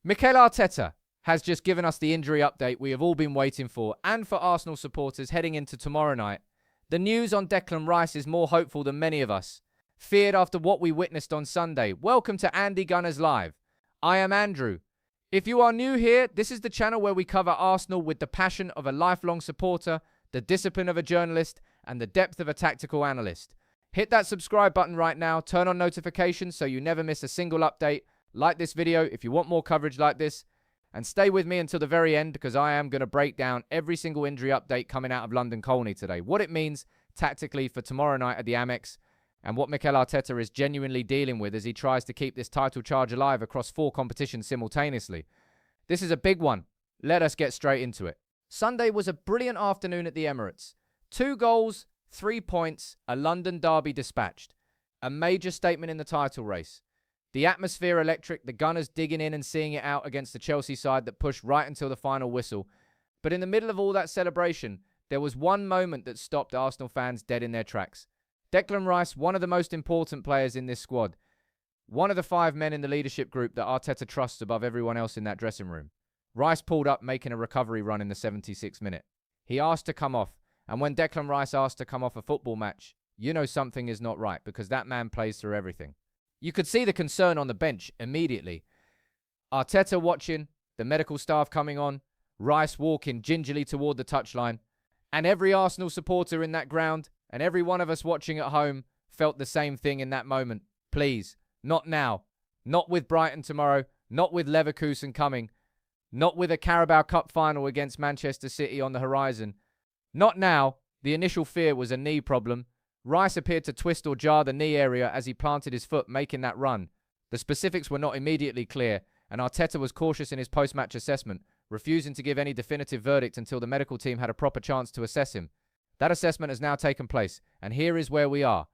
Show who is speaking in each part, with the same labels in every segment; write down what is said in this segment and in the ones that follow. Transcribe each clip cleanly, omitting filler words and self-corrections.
Speaker 1: Mikel Arteta has just given us the injury update we have all been waiting for, and for Arsenal supporters heading into tomorrow night, the news on Declan Rice is more hopeful than many of us feared after what we witnessed on Sunday. Welcome to Andy Gunners Live. I am Andrew. If you are new here, this is the channel where we cover Arsenal with the passion of a lifelong supporter, the discipline of a journalist, and the depth of a tactical analyst. Hit that subscribe button right now, turn on notifications so you never miss a single update. Like this video if you want more coverage like this, and stay with me until the very end because I am going to break down every single injury update coming out of London Colney today, what it means tactically for tomorrow night at the Amex, and what Mikel Arteta is genuinely dealing with as he tries to keep this title charge alive across 4 competitions simultaneously. This is a big one. Let us get straight into it. Sunday was a brilliant afternoon at the Emirates. 2 goals, 3 points, a London derby dispatched. A major statement in the title race. The atmosphere electric, the Gunners digging in and seeing it out against the Chelsea side that pushed right until the final whistle. But in the middle of all that celebration, there was one moment that stopped Arsenal fans dead in their tracks. Declan Rice, one of the most important players in this squad. One of the 5 men in the leadership group that Arteta trusts above everyone else in that dressing room. Rice pulled up, making a recovery run in the 76th minute. He asked to come off, and when Declan Rice asked to come off a football match, you know something is not right because that man plays through everything. You could see the concern on the bench immediately. Arteta watching, the medical staff coming on, Rice walking gingerly toward the touchline, and every Arsenal supporter in that ground, and every one of us watching at home, felt the same thing in that moment. Please, not now. Not with Brighton tomorrow, not with Leverkusen coming, not with a Carabao Cup final against Manchester City on the horizon. Not now. The initial fear was a knee problem. Rice appeared to twist or jar the knee area as he planted his foot, making that run. The specifics were not immediately clear, and Arteta was cautious in his post-match assessment, refusing to give any definitive verdict until the medical team had a proper chance to assess him. That assessment has now taken place, and here is where we are.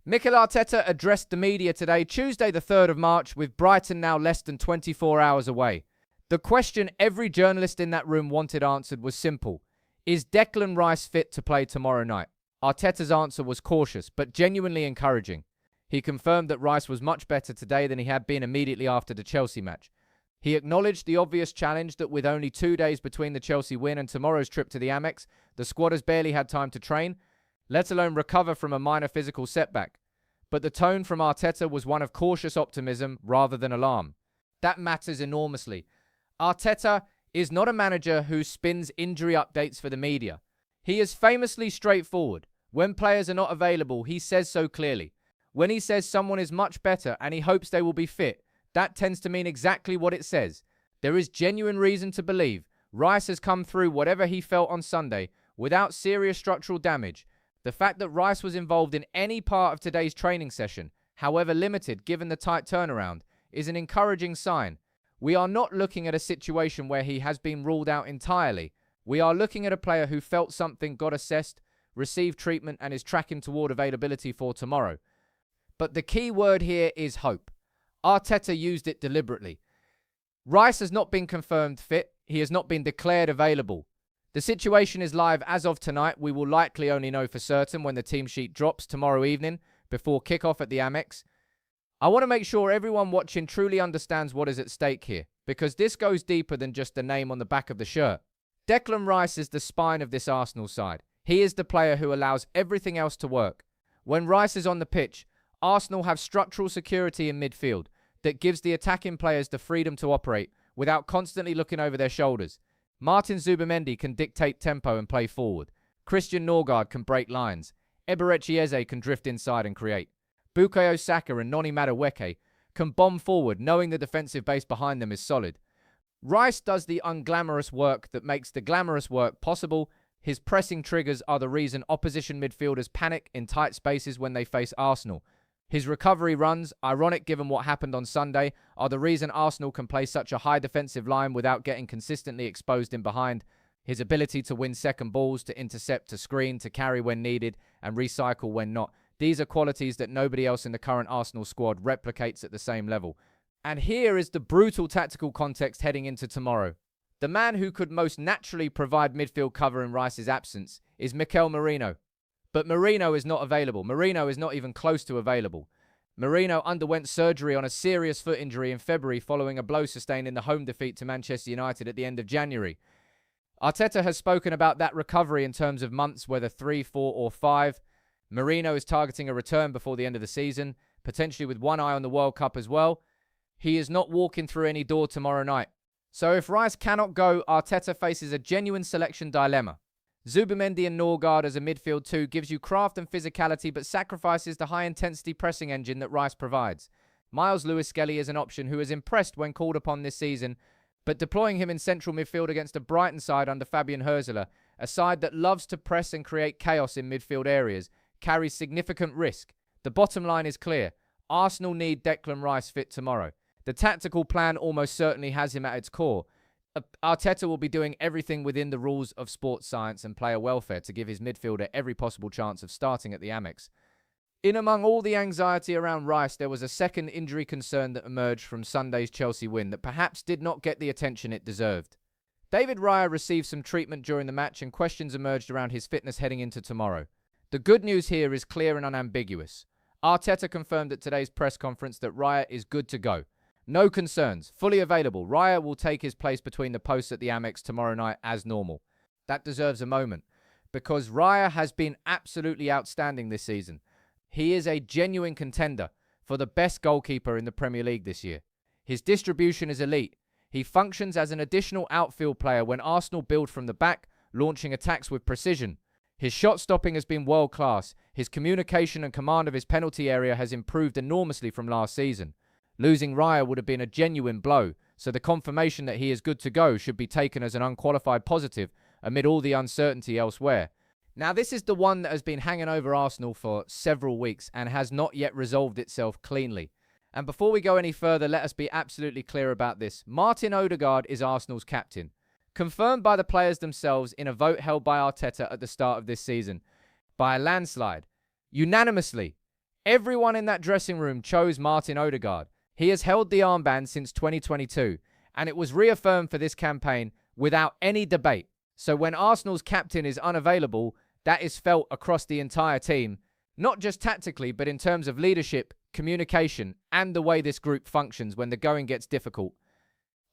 Speaker 1: Mikel Arteta addressed the media today, Tuesday the 3rd of March, with Brighton now less than 24 hours away. The question every journalist in that room wanted answered was simple. Is Declan Rice fit to play tomorrow night? Arteta's answer was cautious, but genuinely encouraging. He confirmed that Rice was much better today than he had been immediately after the Chelsea match. He acknowledged the obvious challenge that with only 2 days between the Chelsea win and tomorrow's trip to the Amex, the squad has barely had time to train, let alone recover from a minor physical setback. But the tone from Arteta was one of cautious optimism rather than alarm. That matters enormously. Arteta is not a manager who spins injury updates for the media. He is famously straightforward. When players are not available, he says so clearly. When he says someone is much better and he hopes they will be fit, that tends to mean exactly what it says. There is genuine reason to believe Rice has come through whatever he felt on Sunday without serious structural damage. The fact that Rice was involved in any part of today's training session, however limited given the tight turnaround, is an encouraging sign. We are not looking at a situation where he has been ruled out entirely. We are looking at a player who felt something, got assessed, received treatment, and is tracking toward availability for tomorrow. But the key word here is hope. Arteta used it deliberately. Rice has not been confirmed fit. He has not been declared available. The situation is live as of tonight. We will likely only know for certain when the team sheet drops tomorrow evening before kickoff at the Amex. I want to make sure everyone watching truly understands what is at stake here, because this goes deeper than just the name on the back of the shirt. Declan Rice is the spine of this Arsenal side. He is the player who allows everything else to work. When Rice is on the pitch, Arsenal have structural security in midfield that gives the attacking players the freedom to operate without constantly looking over their shoulders. Martin Zubimendi can dictate tempo and play forward. Christian Ødegaard can break lines. Eberechi Eze can drift inside and create. Bukayo Saka and Noni Madueke can bomb forward knowing the defensive base behind them is solid. Rice does the unglamorous work that makes the glamorous work possible. His pressing triggers are the reason opposition midfielders panic in tight spaces when they face Arsenal. His recovery runs, ironic given what happened on Sunday, are the reason Arsenal can play such a high defensive line without getting consistently exposed in behind. His ability to win second balls, to intercept, to screen, to carry when needed, and recycle when not. These are qualities that nobody else in the current Arsenal squad replicates at the same level. And here is the brutal tactical context heading into tomorrow. The man who could most naturally provide midfield cover in Rice's absence is Mikel Merino. But Merino is not available. Merino is not even close to available. Merino underwent surgery on a serious foot injury in February following a blow sustained in the home defeat to Manchester United at the end of January. Arteta has spoken about that recovery in terms of months, whether 3, 4 or 5. Merino is targeting a return before the end of the season, potentially with one eye on the World Cup as well. He is not walking through any door tomorrow night. So if Rice cannot go, Arteta faces a genuine selection dilemma. Zubimendi and Ødegaard as a midfield two gives you craft and physicality but sacrifices the high-intensity pressing engine that Rice provides. Miles Lewis-Skelly is an option who has impressed when called upon this season, but deploying him in central midfield against a Brighton side under Fabian Hürzeler, a side that loves to press and create chaos in midfield areas, carries significant risk. The bottom line is clear. Arsenal need Declan Rice fit tomorrow. The tactical plan almost certainly has him at its core. Arteta will be doing everything within the rules of sports science and player welfare to give his midfielder every possible chance of starting at the Amex. In among all the anxiety around Rice, there was a second injury concern that emerged from Sunday's Chelsea win that perhaps did not get the attention it deserved. David Raya received some treatment during the match and questions emerged around his fitness heading into tomorrow. The good news here is clear and unambiguous. Arteta confirmed at today's press conference that Raya is good to go. No concerns, fully available. Raya will take his place between the posts at the Amex tomorrow night as normal. That deserves a moment, because Raya has been absolutely outstanding this season. He is a genuine contender for the best goalkeeper in the Premier League this year. His distribution is elite. He functions as an additional outfield player when Arsenal build from the back, launching attacks with precision. His shot stopping has been world class. His communication and command of his penalty area has improved enormously from last season. Losing Raya would have been a genuine blow, so the confirmation that he is good to go should be taken as an unqualified positive amid all the uncertainty elsewhere. Now, this is the one that has been hanging over Arsenal for several weeks and has not yet resolved itself cleanly. And before we go any further, let us be absolutely clear about this. Martin Ødegaard is Arsenal's captain, confirmed by the players themselves in a vote held by Arteta at the start of this season, by a landslide. Unanimously, everyone in that dressing room chose Martin Ødegaard. He has held the armband since 2022, and it was reaffirmed for this campaign without any debate. So when Arsenal's captain is unavailable, that is felt across the entire team, not just tactically, but in terms of leadership, communication, and the way this group functions when the going gets difficult.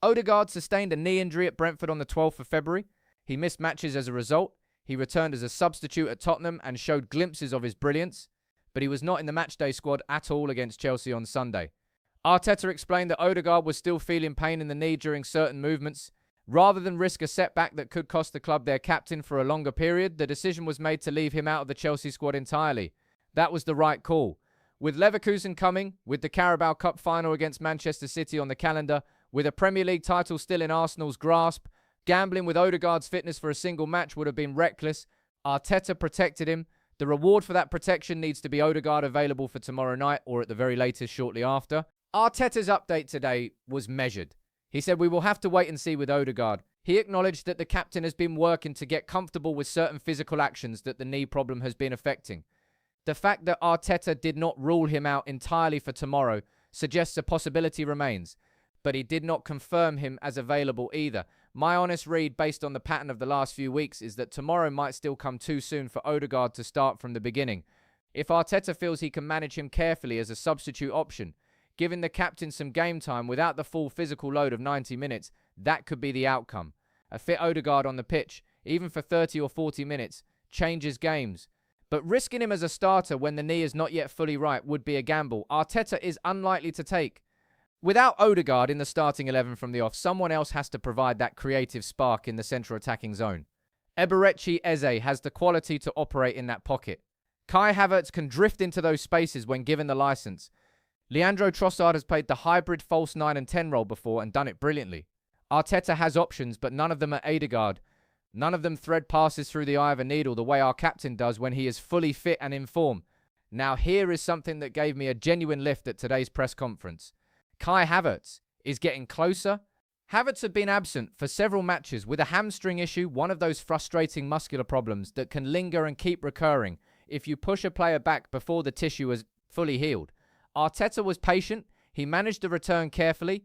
Speaker 1: Ødegaard sustained a knee injury at Brentford on the 12th of February. He missed matches as a result. He returned as a substitute at Tottenham and showed glimpses of his brilliance, but he was not in the matchday squad at all against Chelsea on Sunday. Arteta explained that Ødegaard was still feeling pain in the knee during certain movements. Rather than risk a setback that could cost the club their captain for a longer period, the decision was made to leave him out of the Chelsea squad entirely. That was the right call. With Leverkusen coming, with the Carabao Cup final against Manchester City on the calendar, with a Premier League title still in Arsenal's grasp, gambling with Ødegaard's fitness for a single match would have been reckless. Arteta protected him. The reward for that protection needs to be Ødegaard available for tomorrow night or at the very latest shortly after. Arteta's update today was measured. He said we will have to wait and see with Ødegaard. He acknowledged that the captain has been working to get comfortable with certain physical actions that the knee problem has been affecting. The fact that Arteta did not rule him out entirely for tomorrow suggests a possibility remains, but he did not confirm him as available either. My honest read, based on the pattern of the last few weeks, is that tomorrow might still come too soon for Ødegaard to start from the beginning. If Arteta feels he can manage him carefully as a substitute option, giving the captain some game time without the full physical load of 90 minutes, that could be the outcome. A fit Ødegaard on the pitch, even for 30 or 40 minutes, changes games. But risking him as a starter when the knee is not yet fully right would be a gamble Arteta is unlikely to take. Without Ødegaard in the starting 11 from the off, someone else has to provide that creative spark in the central attacking zone. Eberechi Eze has the quality to operate in that pocket. Kai Havertz can drift into those spaces when given the license. Leandro Trossard has played the hybrid false 9 and 10 role before and done it brilliantly. Arteta has options, but none of them are Ødegaard. None of them thread passes through the eye of a needle the way our captain does when he is fully fit and in form. Now here is something that gave me a genuine lift at today's press conference. Kai Havertz is getting closer. Havertz had been absent for several matches with a hamstring issue, one of those frustrating muscular problems that can linger and keep recurring if you push a player back before the tissue is fully healed. Arteta was patient. He managed the return carefully.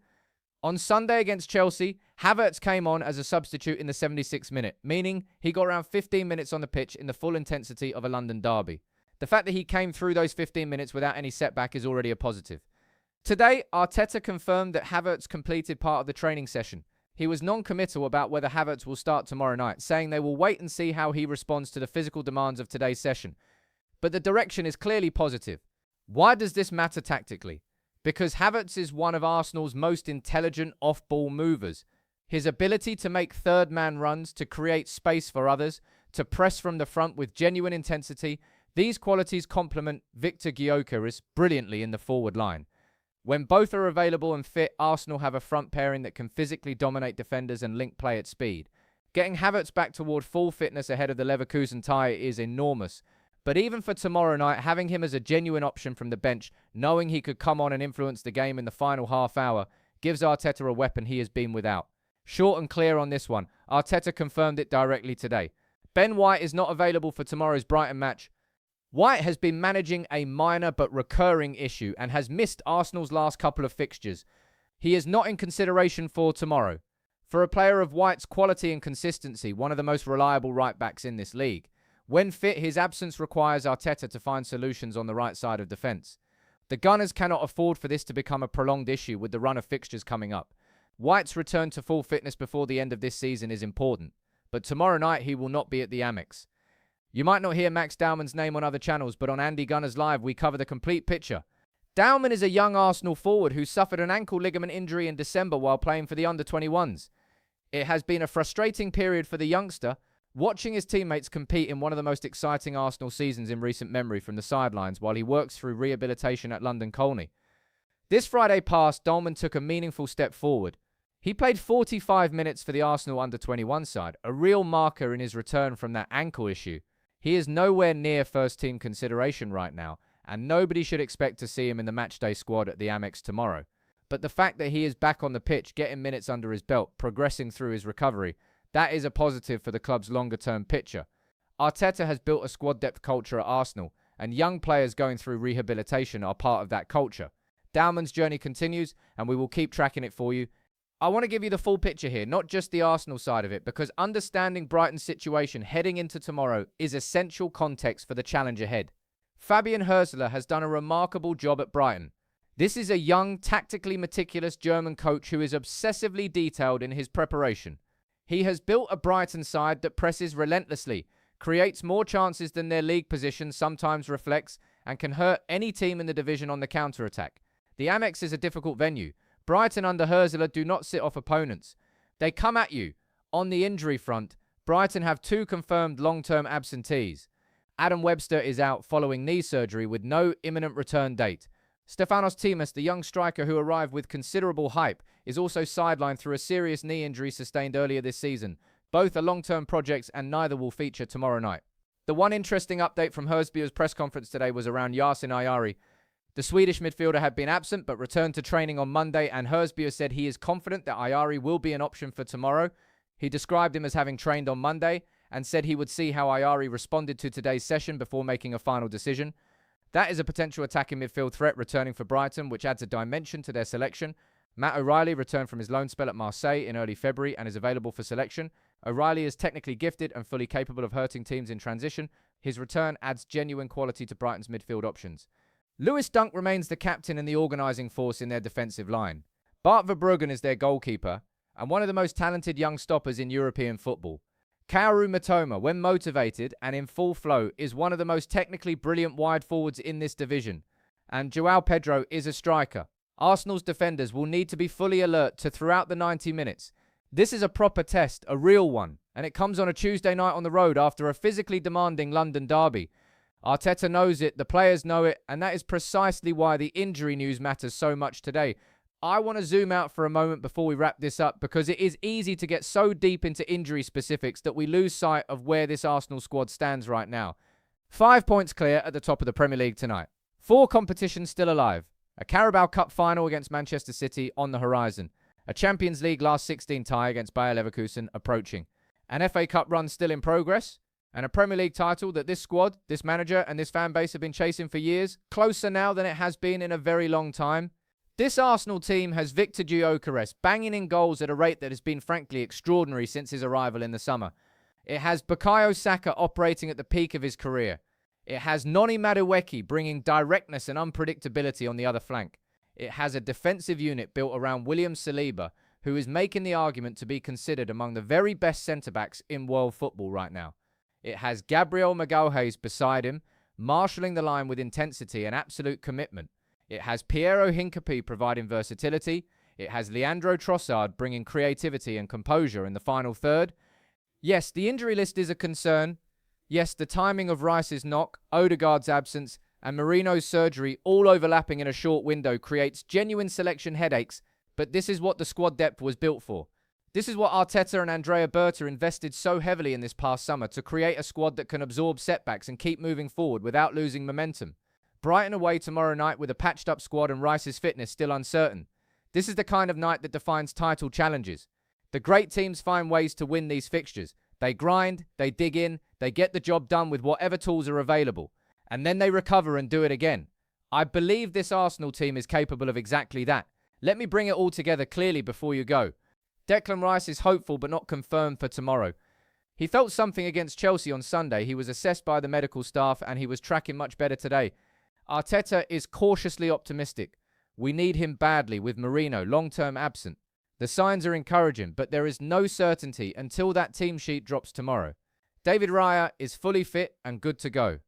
Speaker 1: On Sunday against Chelsea, Havertz came on as a substitute in the 76th minute, meaning he got around 15 minutes on the pitch in the full intensity of a London derby. The fact that he came through those 15 minutes without any setback is already a positive. Today, Arteta confirmed that Havertz completed part of the training session. He was non-committal about whether Havertz will start tomorrow night, saying they will wait and see how he responds to the physical demands of today's session. But the direction is clearly positive. Why does this matter tactically? Because Havertz is one of Arsenal's most intelligent off-ball movers. His ability to make third-man runs, to create space for others, to press from the front with genuine intensity, these qualities complement Viktor Gyökeres brilliantly in the forward line. When both are available and fit, Arsenal have a front pairing that can physically dominate defenders and link play at speed. Getting Havertz back toward full fitness ahead of the Leverkusen tie is enormous. But even for tomorrow night, having him as a genuine option from the bench, knowing he could come on and influence the game in the final half hour, gives Arteta a weapon he has been without. Short and clear on this one. Arteta confirmed it directly today. Ben White is not available for tomorrow's Brighton match. White has been managing a minor but recurring issue and has missed Arsenal's last couple of fixtures. He is not in consideration for tomorrow. For a player of White's quality and consistency, one of the most reliable right-backs in this league. When fit, his absence requires Arteta to find solutions on the right side of defence. The Gunners cannot afford for this to become a prolonged issue with the run of fixtures coming up. White's return to full fitness before the end of this season is important, but tomorrow night he will not be at the Amex. You might not hear Max Dowman's name on other channels, but on Andy Gunners Live, we cover the complete picture. Dowman is a young Arsenal forward who suffered an ankle ligament injury in December while playing for the under-21s. It has been a frustrating period for the youngster, watching his teammates compete in one of the most exciting Arsenal seasons in recent memory from the sidelines while he works through rehabilitation at London Colney. This Friday past, Dowman took a meaningful step forward. He played 45 minutes for the Arsenal under-21 side, a real marker in his return from that ankle issue. He is nowhere near first-team consideration right now, and nobody should expect to see him in the matchday squad at the Amex tomorrow. But the fact that he is back on the pitch, getting minutes under his belt, progressing through his recovery, that is a positive for the club's longer-term picture. Arteta has built a squad depth culture at Arsenal, and young players going through rehabilitation are part of that culture. Dowman's journey continues, and we will keep tracking it for you. I want to give you the full picture here, not just the Arsenal side of it, because understanding Brighton's situation heading into tomorrow is essential context for the challenge ahead. Fabian Hürzeler has done a remarkable job at Brighton. This is a young, tactically meticulous German coach who is obsessively detailed in his preparation. He has built a Brighton side that presses relentlessly, creates more chances than their league position sometimes reflects, and can hurt any team in the division on the counter-attack. The Amex is a difficult venue. Brighton under Hürzeler do not sit off opponents. They come at you. On the injury front, Brighton have 2 confirmed long-term absentees. Adam Webster is out following knee surgery with no imminent return date. Stefanos Timas, the young striker who arrived with considerable hype, is also sidelined through a serious knee injury sustained earlier this season. Both are long-term projects and neither will feature tomorrow night. The one interesting update from Hürzbjerg's press conference today was around Yasin Ayari. The Swedish midfielder had been absent but returned to training on Monday, and Hürzbjerg said he is confident that Ayari will be an option for tomorrow. He described him as having trained on Monday and said he would see how Ayari responded to today's session before making a final decision. That is a potential attacking midfield threat returning for Brighton, which adds a dimension to their selection. Matt O'Reilly returned from his loan spell at Marseille in early February and is available for selection. O'Reilly is technically gifted and fully capable of hurting teams in transition. His return adds genuine quality to Brighton's midfield options. Lewis Dunk remains the captain and the organising force in their defensive line. Bart Verbruggen is their goalkeeper and one of the most talented young stoppers in European football. Kaoru Mitoma, when motivated and in full flow, is one of the most technically brilliant wide forwards in this division. And João Pedro is a striker. Arsenal's defenders will need to be fully alert to throughout the 90 minutes. This is a proper test, a real one, and it comes on a Tuesday night on the road after a physically demanding London derby. Arteta knows it, the players know it, and that is precisely why the injury news matters so much today. I want to zoom out for a moment before we wrap this up because it is easy to get so deep into injury specifics that we lose sight of where this Arsenal squad stands right now. 5 points clear at the top of the Premier League tonight. 4 competitions still alive. A Carabao Cup final against Manchester City on the horizon. A Champions League last 16 tie against Bayer Leverkusen approaching. An FA Cup run still in progress. And a Premier League title that this squad, this manager and this fan base have been chasing for years. Closer now than it has been in a very long time. This Arsenal team has Viktor Gyökeres banging in goals at a rate that has been frankly extraordinary since his arrival in the summer. It has Bukayo Saka operating at the peak of his career. It has Noni Madueke bringing directness and unpredictability on the other flank. It has a defensive unit built around William Saliba, who is making the argument to be considered among the very best centre-backs in world football right now. It has Gabriel Magalhaes beside him, marshalling the line with intensity and absolute commitment. It has Piero Hincapié providing versatility. It has Leandro Trossard bringing creativity and composure in the final third. Yes, the injury list is a concern. Yes, the timing of Rice's knock, Ødegaard's absence, and Merino's surgery all overlapping in a short window creates genuine selection headaches, but this is what the squad depth was built for. This is what Arteta and Andrea Berta invested so heavily in this past summer to create a squad that can absorb setbacks and keep moving forward without losing momentum. Brighton away tomorrow night with a patched-up squad and Rice's fitness still uncertain. This is the kind of night that defines title challenges. The great teams find ways to win these fixtures. They grind, they dig in, they get the job done with whatever tools are available, and then they recover and do it again. I believe this Arsenal team is capable of exactly that. Let me bring it all together clearly before you go. Declan Rice is hopeful but not confirmed for tomorrow. He felt something against Chelsea on Sunday. He was assessed by the medical staff and he was tracking much better today. Arteta is cautiously optimistic. We need him badly with Merino long-term absent. The signs are encouraging, but there is no certainty until that team sheet drops tomorrow. David Raya is fully fit and good to go.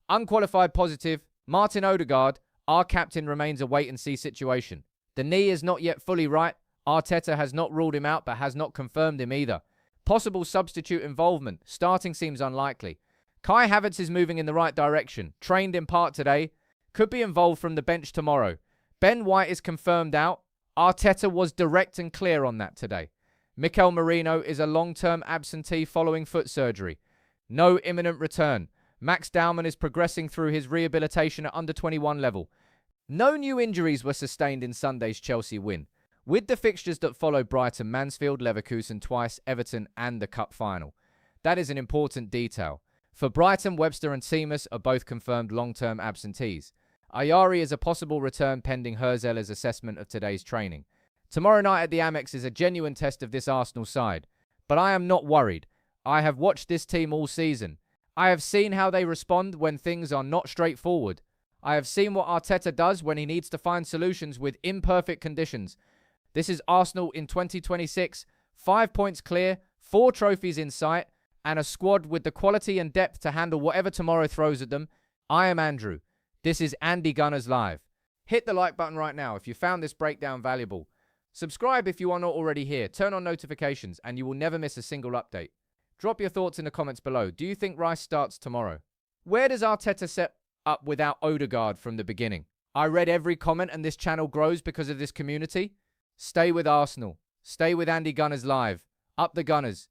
Speaker 1: Unqualified positive, Martin Ødegaard, our captain, remains a wait-and-see situation. The knee is not yet fully right. Arteta has not ruled him out, but has not confirmed him either. Possible substitute involvement. Starting seems unlikely. Kai Havertz is moving in the right direction. Trained in part today. Could be involved from the bench tomorrow. Ben White is confirmed out. Arteta was direct and clear on that today. Mikel Merino is a long-term absentee following foot surgery. No imminent return. Max Dowman is progressing through his rehabilitation at under-21 level. No new injuries were sustained in Sunday's Chelsea win. With the fixtures that follow Brighton, Mansfield, Leverkusen twice, Everton and the Cup final. That is an important detail. For Brighton, Webster and Seamus are both confirmed long-term absentees. Ayari is a possible return pending Herzl's assessment of today's training. Tomorrow night at the Amex is a genuine test of this Arsenal side. But I am not worried. I have watched this team all season. I have seen how they respond when things are not straightforward. I have seen what Arteta does when he needs to find solutions with imperfect conditions. This is Arsenal in 2026. 5 points clear, 4 trophies in sight, and a squad with the quality and depth to handle whatever tomorrow throws at them. I am Andrew. This is Andy Gunners Live. Hit the like button right now if you found this breakdown valuable. Subscribe if you are not already here. Turn on notifications and you will never miss a single update. Drop your thoughts in the comments below. Do you think Rice starts tomorrow? Where does Arteta set up without Ødegaard from the beginning? I read every comment and this channel grows because of this community. Stay with Arsenal. Stay with Andy Gunners Live. Up the Gunners.